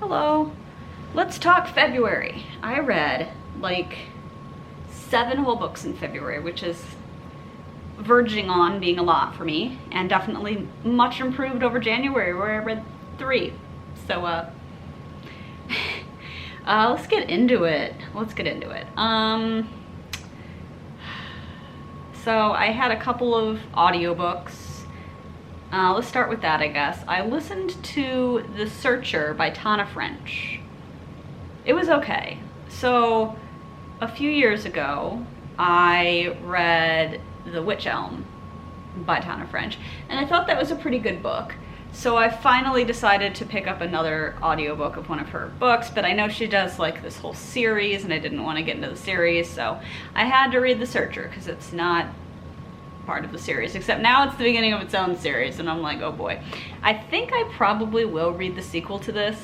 Hello. Let's talk February. I read like 7 whole books in February, which is verging on being a lot for me, and definitely much improved over January where I read 3. So let's get into it. So I had a couple of audiobooks. Let's start with that, I guess. I listened to The Searcher by Tana French. It was okay. So a few years ago, I read The Witch Elm by Tana French, and I thought that was a pretty good book. So I finally decided to pick up another audiobook of one of her books, but I know she does like this whole series, and I didn't want to get into the series, so I had to read The Searcher because it's not part of the series, except now it's the beginning of its own series, and I'm like, oh boy. I think I probably will read the sequel to this,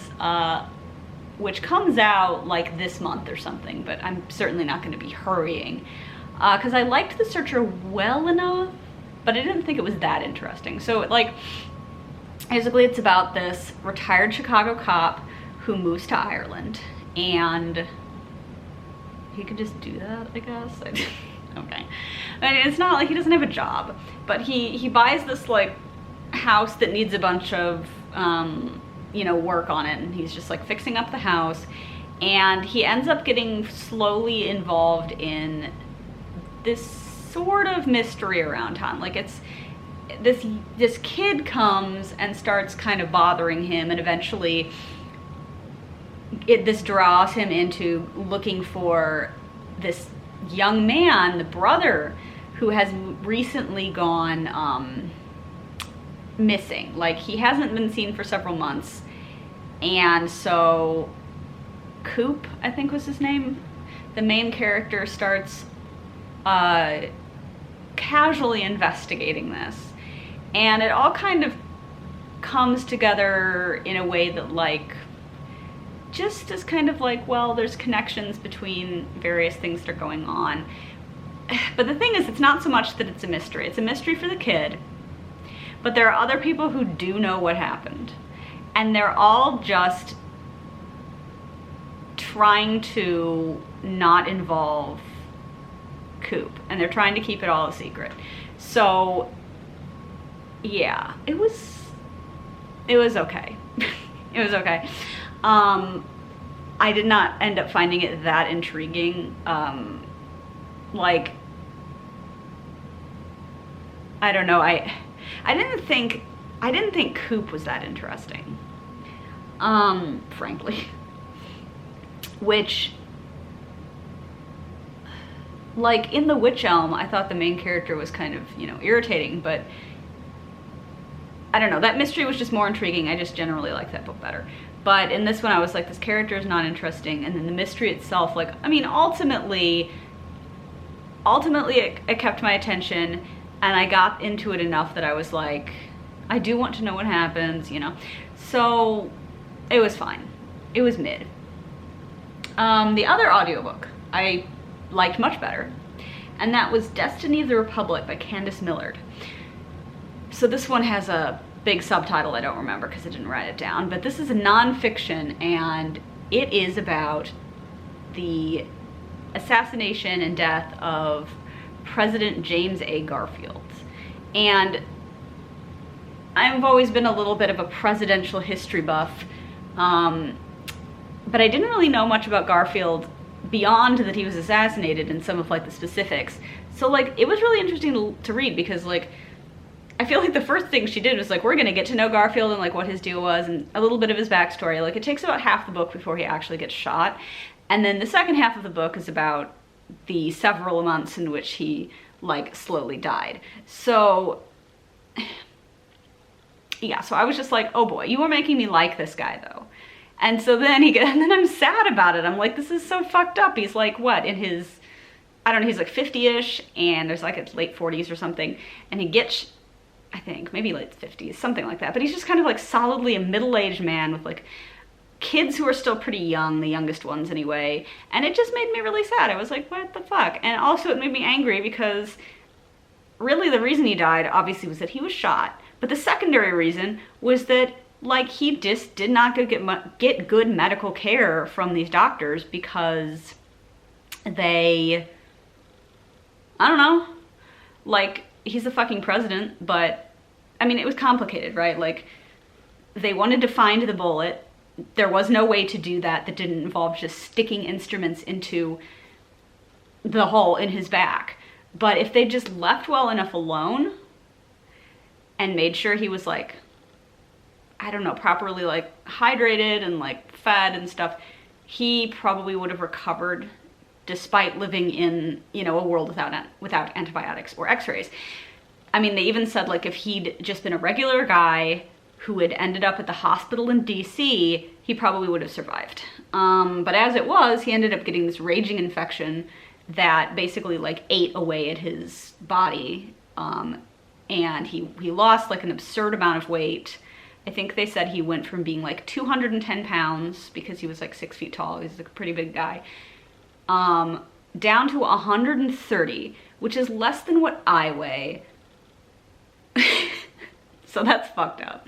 which comes out like this month or something, but I'm certainly not going to be hurrying, because I liked The Searcher well enough, but I didn't think it was that interesting. So like, basically it's about this retired Chicago cop who moves to Ireland, and he could just do that, I guess. Okay. I mean, it's not like he doesn't have a job, but he buys this like house that needs a bunch of work on it, and he's just like fixing up the house, and he ends up getting slowly involved in this sort of mystery around town. Like, it's this kid comes and starts kind of bothering him, and eventually this draws him into looking for this young man, the brother, who has recently gone missing. Like, he hasn't been seen for several months, and so Coop, I think was his name, the main character, starts casually investigating this, and it all kind of comes together in a way that, like, just as kind of like, well, there's connections between various things that are going on. But the thing is, it's not so much that it's a mystery. It's a mystery for the kid, but there are other people who do know what happened, and they're all just trying to not involve Coop, and they're trying to keep it all a secret. So yeah, it was okay. It was okay. I did not end up finding it that intriguing. Like, I don't know, I didn't think Coop was that interesting, frankly. Which, like, in The Witch Elm, I thought the main character was kind of, irritating, but I don't know, that mystery was just more intriguing. I just generally like that book better. But in this one, I was like, this character is not interesting, and then the mystery itself, like, I mean, ultimately it kept my attention, and I got into it enough that I was like, I do want to know what happens, So it was fine. It was mid. The other audiobook I liked much better, and that was Destiny of the Republic by Candace Millard. So this one has a big subtitle I don't remember because I didn't write it down, but this is a nonfiction, and it is about the assassination and death of President James A. Garfield. And I've always been a little bit of a presidential history buff, but I didn't really know much about Garfield beyond that he was assassinated and some of like the specifics. So like, it was really interesting to read, because like, I feel like the first thing she did was like, we're gonna get to know Garfield and like what his deal was and a little bit of his backstory. Like, it takes about half the book before he actually gets shot. And then the second half of the book is about the several months in which he like slowly died. So yeah, so I was just like, oh boy, you were making me like this guy though. And so then and then I'm sad about it. I'm like, this is so fucked up. He's like, what, in his, I don't know, he's like 50-ish, and there's like late 40s or something, and he gets, I think, maybe late 50s, something like that. But he's just kind of like solidly a middle-aged man with like kids who are still pretty young, the youngest ones anyway. And it just made me really sad. I was like, what the fuck? And also it made me angry because really the reason he died obviously was that he was shot. But the secondary reason was that like he just did not get good medical care from these doctors because they, I don't know, like he's the fucking president, but I mean, it was complicated, right? Like they wanted to find the bullet. There was no way to do that didn't involve just sticking instruments into the hole in his back. But if they just left well enough alone and made sure he was like, I don't know, properly like hydrated and like fed and stuff, he probably would have recovered despite living in, you know, a world without antibiotics or x-rays. I mean, they even said like if he'd just been a regular guy who had ended up at the hospital in DC, he probably would have survived. But as it was, he ended up getting this raging infection that basically like ate away at his body. And he lost like an absurd amount of weight. I think they said he went from being like 210 pounds because he was like 6 feet tall. He's like a pretty big guy. Down to 130, which is less than what I weigh. So that's fucked up.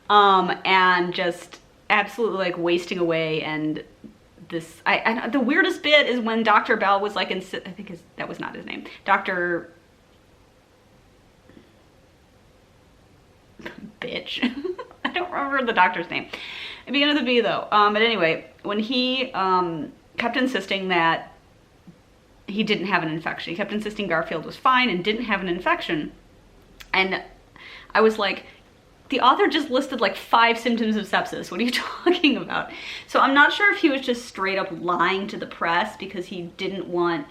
And just absolutely like wasting away. And this, the weirdest bit is when Dr. Bell was like, I think that was not his name. Dr. Bitch. I don't remember the doctor's name. It began with a B though. But anyway, when he kept insisting that he didn't have an infection, he kept insisting Garfield was fine and didn't have an infection. And I was like, the author just listed like 5 symptoms of sepsis. What are you talking about? So I'm not sure if he was just straight up lying to the press because he didn't want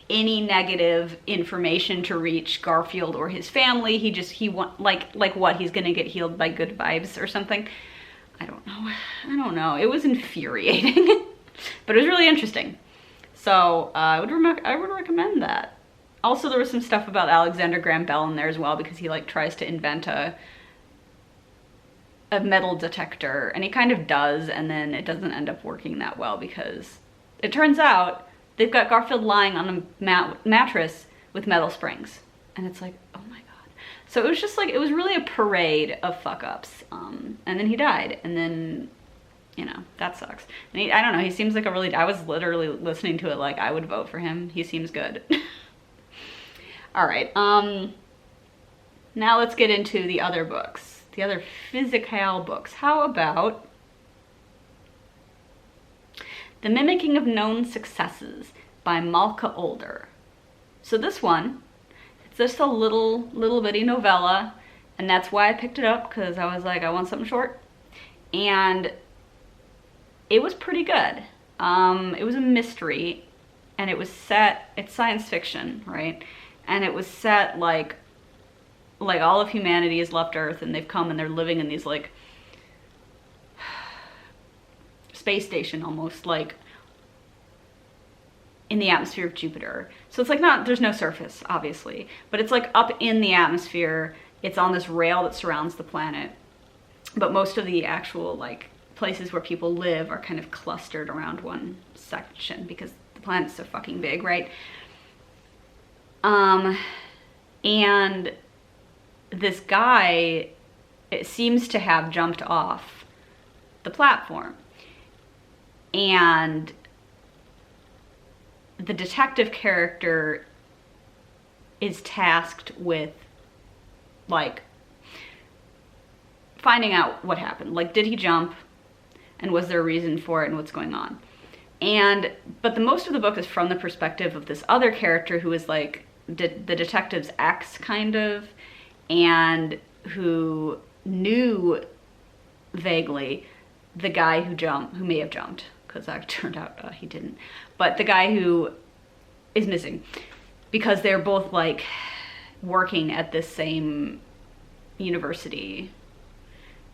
any negative information to reach Garfield or his family. He want like what, he's gonna get healed by good vibes or something. I don't know. It was infuriating, but it was really interesting. So I would recommend that. Also, there was some stuff about Alexander Graham Bell in there as well, because he like tries to invent a metal detector, and he kind of does, and then it doesn't end up working that well because it turns out they've got Garfield lying on a mattress with metal springs. And it's like, oh my God. So it was just like, it was really a parade of fuck ups. And then he died. And then, you know, that sucks. And I don't know, he seems like I was literally listening to it like I would vote for him. He seems good. All right. Now let's get into the other books. The other physical books. How about The Mimicking of Known Successes by Malka Older. So this one, it's just a little bitty novella, and that's why I picked it up, because I was like, I want something short. And it was pretty good. It was a mystery, and it was set, it's science fiction, right? And it was set like all of humanity has left Earth, and they've come and they're living in these like space station, almost like in the atmosphere of Jupiter. So it's like there's no surface, obviously, but it's like up in the atmosphere. It's on this rail that surrounds the planet, but most of the actual like places where people live are kind of clustered around one section because the planet's so fucking big, right? And this guy, it seems to have jumped off the platform, and the detective character is tasked with like finding out what happened. Like, did he jump, and was there a reason for it, and what's going on? But the most of the book is from the perspective of this other character who is like the detective's ex, kind of, and who knew vaguely the guy who may have jumped, because that turned out he didn't. But the guy who is missing, because they're both like working at this same university,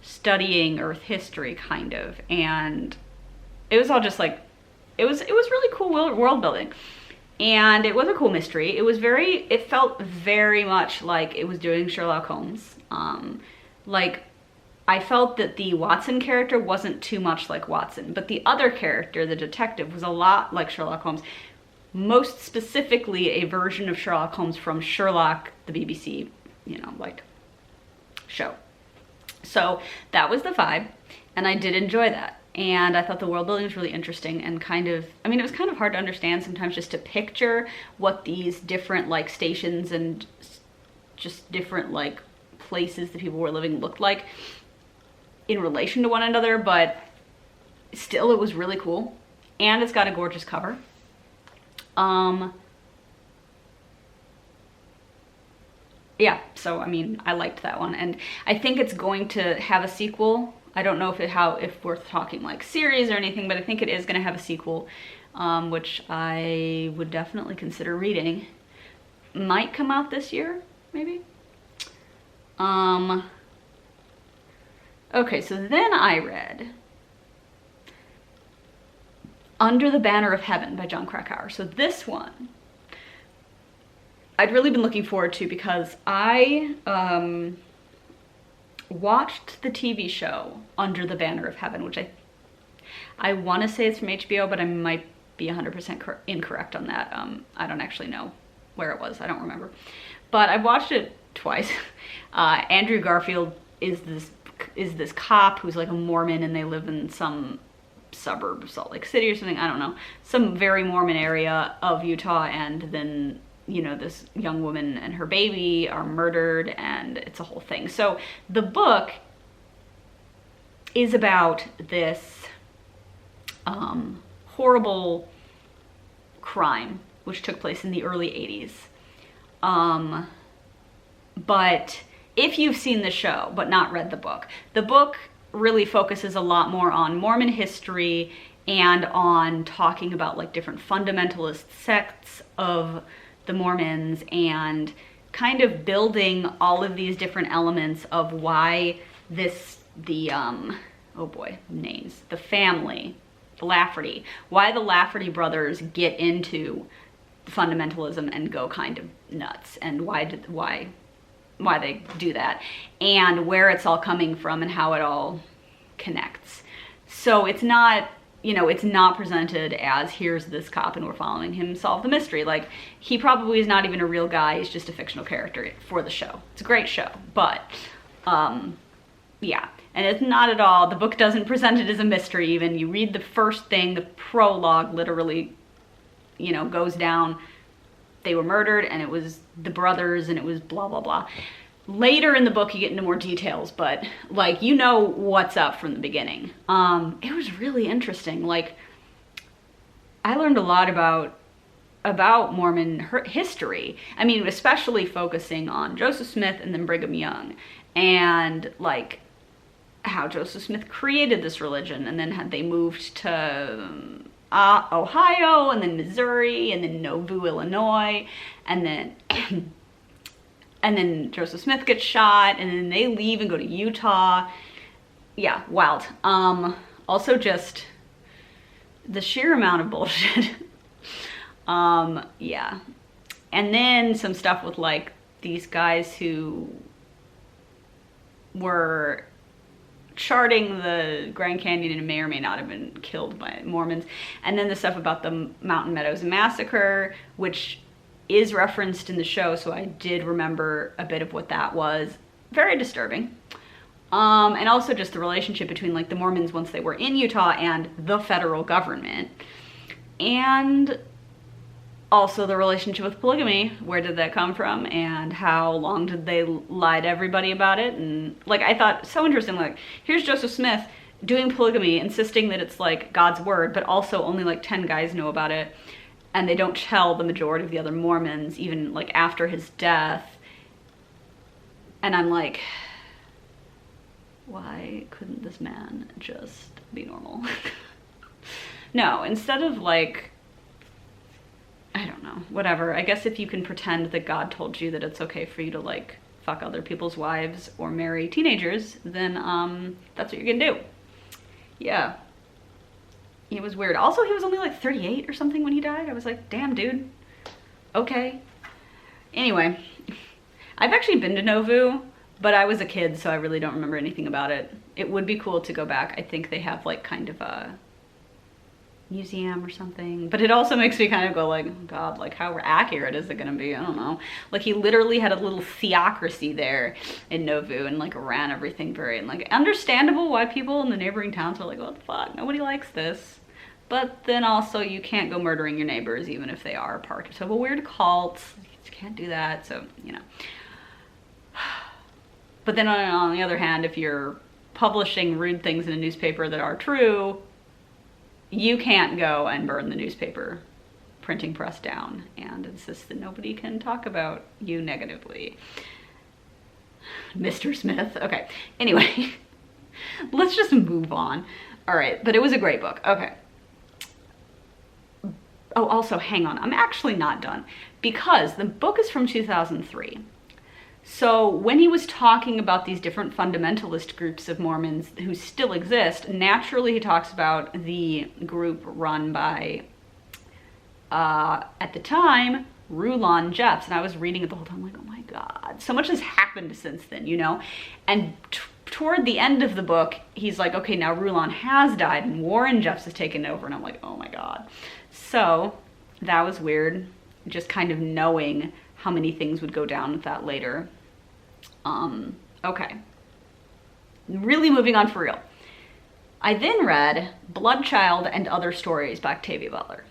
studying Earth history, kind of. And it was all just like, it was really cool world building. And it was a cool mystery. It felt very much like it was doing Sherlock Holmes. Like, I felt that the Watson character wasn't too much like Watson, but the other character, the detective, was a lot like Sherlock Holmes. Most specifically, a version of Sherlock Holmes from Sherlock, the BBC, like, show. So that was the vibe, and I did enjoy that. And I thought the world building was really interesting and kind of, I mean, it was kind of hard to understand sometimes just to picture what these different like stations and just different like places that people were living looked like in relation to one another, but still it was really cool. And it's got a gorgeous cover. Yeah, so I mean, I liked that one, and I think it's going to have a sequel. I don't know if we're talking like series or anything, but I think it is going to have a sequel, which I would definitely consider reading. Might come out this year, maybe. Okay, so then I read Under the Banner of Heaven by Jon Krakauer. So this one I'd really been looking forward to because I watched the TV show Under the Banner of Heaven, which I want to say it's from HBO, but I might be 100% incorrect on that. I don't actually know where it was. I don't remember. But I watched it twice. Andrew Garfield is this cop who's like a Mormon, and they live in some suburb of Salt Lake City or something. I don't know. Some very Mormon area of Utah, and then you know, this young woman and her baby are murdered, and it's a whole thing. So the book is about this horrible crime which took place in the early 80s. But if you've seen the show but not read the book really focuses a lot more on Mormon history and on talking about like different fundamentalist sects of the Mormons, and kind of building all of these different elements of why the family, the Lafferty, why the Lafferty brothers get into fundamentalism and go kind of nuts, and why they do that, and where it's all coming from and how it all connects. So it's not, you know, it's not presented as here's this cop and we're following him solve the mystery. Like, he probably is not even a real guy, he's just a fictional character for the show. It's a great show, but yeah. And it's not at all, the book doesn't present it as a mystery even. You read the first thing, the prologue literally, you know, goes down, they were murdered and it was the brothers and it was blah, blah, blah. Later in the book you get into more details, but like, you know what's up from the beginning. It was really interesting. Like, I learned a lot about Mormon history. I mean, especially focusing on Joseph Smith and then Brigham Young, and like how Joseph Smith created this religion, and then they moved to Ohio, and then Missouri, and then Nauvoo, Illinois, and then and then Joseph Smith gets shot, and then they leave and go to Utah. Yeah, wild. Also just the sheer amount of bullshit. Yeah. And then some stuff with like these guys who were charting the Grand Canyon and may or may not have been killed by Mormons. And then the stuff about the Mountain Meadows Massacre, which is referenced in the show, so I did remember a bit of what that was. Very disturbing. And also just the relationship between like the Mormons once they were in Utah and the federal government. And also the relationship with polygamy. Where did that come from? And how long did they lie to everybody about it? And like, I thought so interesting, like, here's Joseph Smith doing polygamy, insisting that it's like God's word, but also only like 10 guys know about it. And they don't tell the majority of the other Mormons, even like after his death. And I'm like, why couldn't this man just be normal? No, instead of like, I don't know, whatever. I guess if you can pretend that God told you that it's okay for you to like fuck other people's wives or marry teenagers, then that's what you're gonna do. Yeah. It was weird. Also, he was only like 38 or something when he died. I was like, damn, dude. Okay. Anyway, I've actually been to Nauvoo, but I was a kid, so I really don't remember anything about it. It would be cool to go back. I think they have like kind of a museum or something. But it also makes me kind of go like, oh God, like how accurate is it gonna be? I don't know. Like he literally had a little theocracy there in Nauvoo and like ran everything very, and like understandable why people in the neighboring towns are like, what the fuck, nobody likes this. But then also you can't go murdering your neighbors even if they are part of a weird cult. You can't do that, so, you know. But then on the other hand, if you're publishing rude things in a newspaper that are true, you can't go and burn the newspaper printing press down and insist that nobody can talk about you negatively. Mr. Smith. Okay, anyway, let's just move on. All right, but it was a great book. Okay. Oh, also, hang on. I'm actually not done because the book is from 2003. So when he was talking about these different fundamentalist groups of Mormons who still exist, naturally he talks about the group run by, at the time, Rulon Jeffs. And I was reading it the whole time like, oh my God, so much has happened since then, you know? And toward the end of the book, he's like, okay, now Rulon has died and Warren Jeffs has taken over. And I'm like, oh my God. So that was weird, just kind of knowing how many things would go down with that later. Okay. Really moving on for real. I then read Bloodchild and Other Stories by Octavia Butler.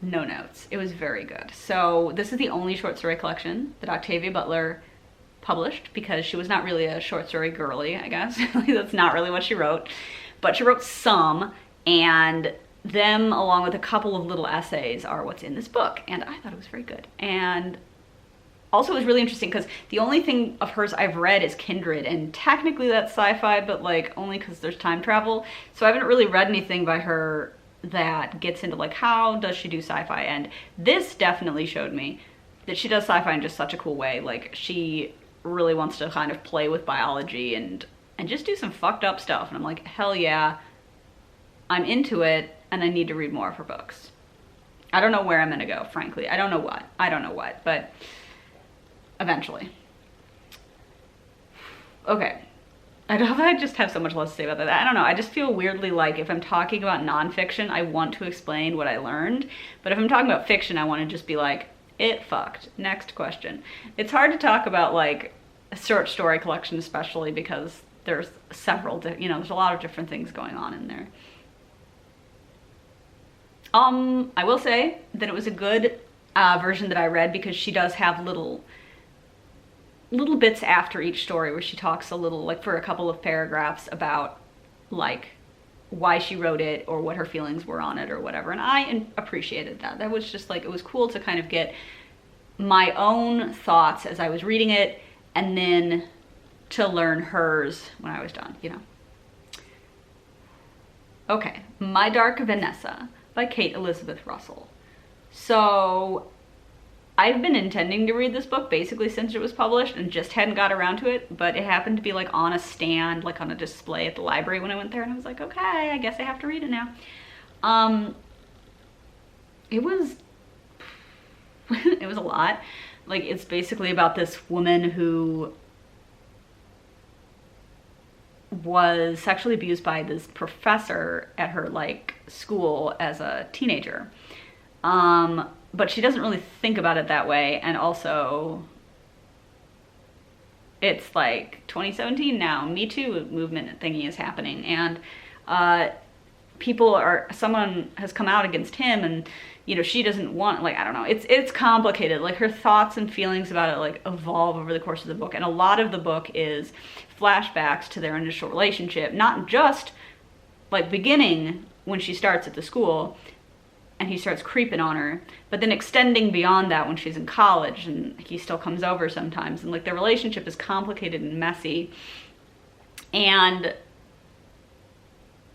No notes. It was very good. So this is the only short story collection that Octavia Butler published because she was not really a short story girly, I guess. That's not really what she wrote. But she wrote some, and them, along with a couple of little essays, are what's in this book, and I thought it was very good. And also it was really interesting because the only thing of hers I've read is Kindred, and technically that's sci-fi, but like only because there's time travel. So I haven't really read anything by her that gets into like how does she do sci-fi, and this definitely showed me that she does sci-fi in just such a cool way. Like she really wants to kind of play with biology and just do some fucked up stuff, and I'm like, hell yeah, I'm into it. And I need to read more of her books. I don't know where I'm gonna go, frankly. I don't know what, but eventually. Okay. I just have so much less to say about that. I don't know, I just feel weirdly like if I'm talking about nonfiction, I want to explain what I learned. But if I'm talking about fiction, I want to just be like, it fucked. Next question. It's hard to talk about like a short story collection, especially because there's several, you know, there's a lot of different things going on in there. I will say that it was a good version that I read because she does have little bits after each story where she talks a little, like for a couple of paragraphs about like why she wrote it or what her feelings were on it or whatever. And I appreciated that. That was just like, it was cool to kind of get my own thoughts as I was reading it and then to learn hers when I was done, you know. Okay, My Dark Vanessa by Kate Elizabeth Russell. So I've been intending to read this book basically since it was published and just hadn't got around to it, but it happened to be like on a stand, like on a display at the library when I went there, and I was like, okay, I guess I have to read it now. It was it was a lot. Like, it's basically about this woman who was sexually abused by this professor at her like school as a teenager, but she doesn't really think about it that way. And also it's like 2017 now, Me Too movement thingy is happening, and someone has come out against him, and you know, she doesn't want, like, I don't know, it's complicated. Like, her thoughts and feelings about it like evolve over the course of the book, and a lot of the book is flashbacks to their initial relationship, not just like beginning when she starts at the school and he starts creeping on her, but then extending beyond that when she's in college and he still comes over sometimes, and like their relationship is complicated and messy. And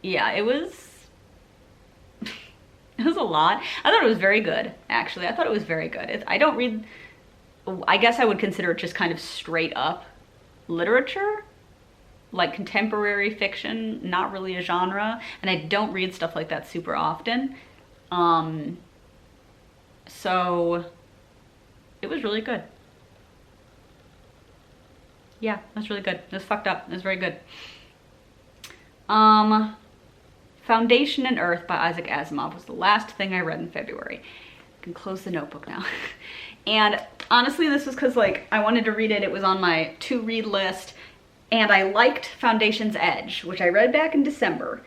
yeah, it was it was a lot. I thought it was very good, actually. I thought it was very good. I guess I would consider it just kind of straight up literature, like contemporary fiction, not really a genre, and I don't read stuff like that super often. So it was really good. Yeah, it was really good. It was fucked up. It was very good. Found Foundation and Earth by Isaac Asimov was the last thing I read in February. I can close the notebook now. And honestly, this was because like I wanted to read it. It was on my to-read list. And I liked Foundation's Edge, which I read back in December,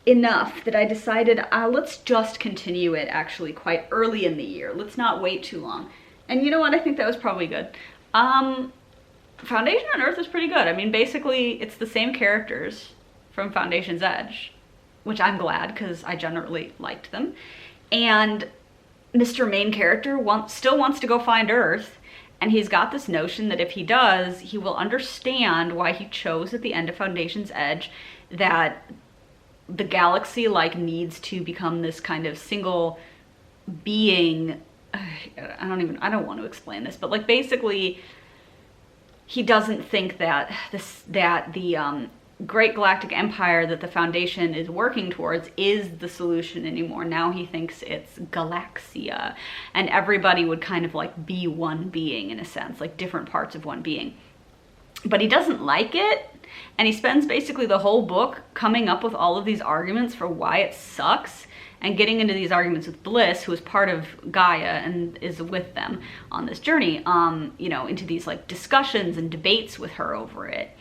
enough that I decided, let's just continue it actually quite early in the year. Let's not wait too long. And you know what? I think that was probably good. Foundation and Earth is pretty good. I mean, basically, it's the same characters from Foundation's Edge, which I'm glad because I generally liked them. And Mr. Main Character still wants to go find Earth. And he's got this notion that if he does, he will understand why he chose at the end of Foundation's Edge that the galaxy like needs to become this kind of single being. I don't want to explain this, but like basically he doesn't think that the great galactic empire that the Foundation is working towards is the solution anymore. Now he thinks it's Galaxia, and everybody would kind of like be one being in a sense, like different parts of one being. But he doesn't like it, and he spends basically the whole book coming up with all of these arguments for why it sucks, and getting into these arguments with Bliss, who is part of Gaia and is with them on this journey, you know, into these like discussions and debates with her over it.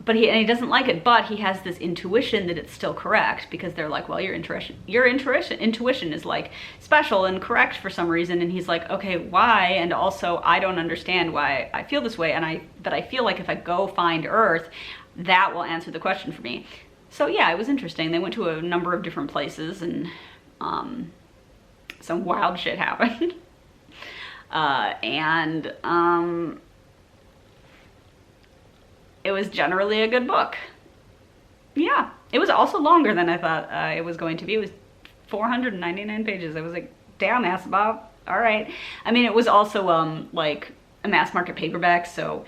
But he doesn't like it, but he has this intuition that it's still correct, because they're like, well, your intuition is like special and correct for some reason. And he's like, okay, why? And also I don't understand why I feel this way. But I feel like if I go find Earth, that will answer the question for me. So yeah, it was interesting. They went to a number of different places, and some wild shit happened. It was generally a good book. Yeah, it was also longer than I thought it was going to be. It was 499 pages. I was like, damn, Asimov, all right. I mean, it was also like a mass market paperback, so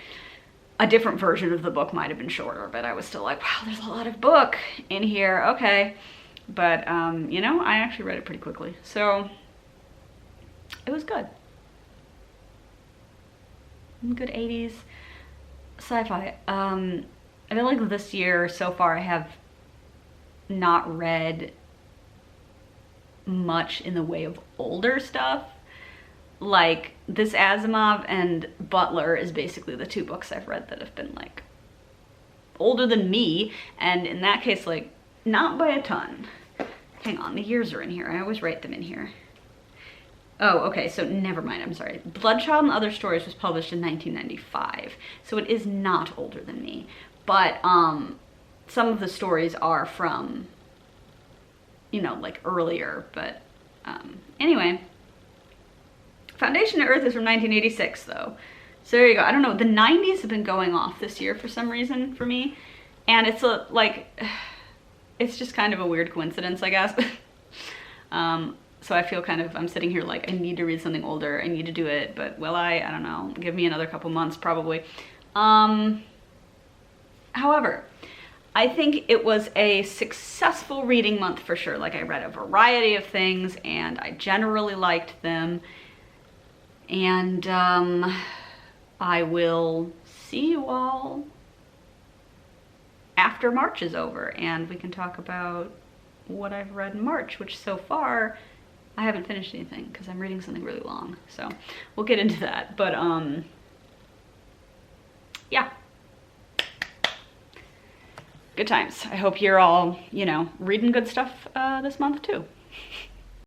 a different version of the book might have been shorter, but I was still like, wow, there's a lot of book in here, okay. But, you know, I actually read it pretty quickly, so it was good. Good 80s. Sci-fi. I feel like this year so far I have not read much in the way of older stuff. Like this Asimov and Butler is basically the two books I've read that have been like older than me, and in that case like not by a ton. Hang on, the years are in here. I always write them in here. Oh, okay, so never mind, I'm sorry. Bloodchild and Other Stories was published in 1995, so it is not older than me. But some of the stories are from, you know, like earlier, but anyway. Foundation of Earth is from 1986, though. So there you go. I don't know, the 90s have been going off this year for some reason for me, and it's it's just kind of a weird coincidence, I guess. So I feel kind of, I'm sitting here like, I need to read something older, I need to do it, but will I don't know, give me another couple months probably. However, I think it was a successful reading month for sure. Like I read a variety of things and I generally liked them. And I will see you all after March is over, and we can talk about what I've read in March, which so far I haven't finished anything because I'm reading something really long, so we'll get into that. But yeah, good times. I hope you're all, you know, reading good stuff this month too.